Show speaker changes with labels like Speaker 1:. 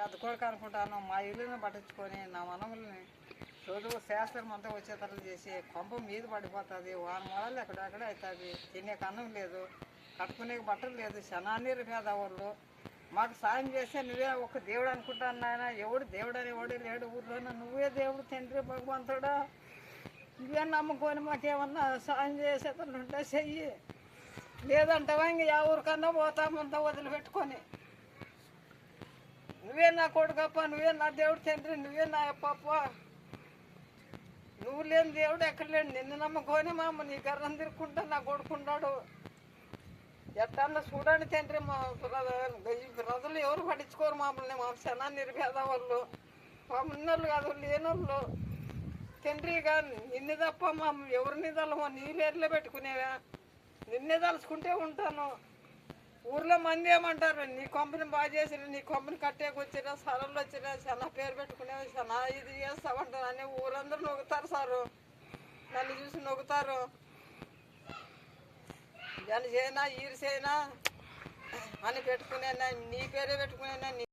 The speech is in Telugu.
Speaker 1: పెద్ద కొడుకు అనుకుంటాను. మా ఇల్లుని పట్టించుకొని నా మనముల్ని చదువు శాస్త్రం అంతా వచ్చేతలు చేసి కొంప మీద పడిపోతుంది. వారం మొదలు ఎక్కడెక్కడ అవుతుంది. తినే కన్నం లేదు, కట్టుకునే బట్టలు లేదు, శనాన్నీరు పేదవాళ్ళు. మాకు సాయం చేస్తే నువ్వే ఒక దేవుడు అనుకుంటాను నాయన. ఎవడు దేవుడు అని ఎవడు లేడు ఊర్లోనే. నువ్వే దేవుడు తండ్రి భగవంతుడా. నువ్వే నమ్ముకొని మాకేమన్నా సాయం చేసేతలు ఉంటే చెయ్యి. లేదంటావా ఇంక ఎవరికన్నా పోతామంతా వదిలిపెట్టుకొని. నువ్వే నా కొడుకప్ప, నువ్వే నా దేవుడు తండ్రి, నువ్వే నా అప్ప. నువ్వు లేని దేవుడు ఎక్కడ లేడు. నిన్ను నమ్ముకొని మామ నీ గర్రం తిరుక్కుంటా నా కొడుకున్నాడు. ఎట్టన్నా చూడండి తండ్రి. మా ప్రజలు ఎవరు పట్టించుకోరు మమ్మల్ని. మా క్షణాన్ని నిరుపేద వాళ్ళు, మా ఉన్నోళ్ళు కాదు లేనోళ్ళు. తండ్రి కానీ నిన్ను తప్ప మా ఎవరిని తలమో నీ పేర్లే పెట్టుకునేవా. నిన్నే తలుచుకుంటే ఉంటాను. ఊర్లో మంది ఏమంటారు, నీ కొంపని బాగా చేసినా, నీ కొంపని కట్టేకొచ్చినా, సరళ్ళు వచ్చినా, చాలా పేరు పెట్టుకునేవి, చాలా ఇది చేస్తామంటారు అని ఊరందరూ నొగుతారు సారు. నన్ను చూసి నొగుతారు. జన చేయనా ఈరు చేయనా అని పెట్టుకునేనా, నీ పేరే పెట్టుకునేనా.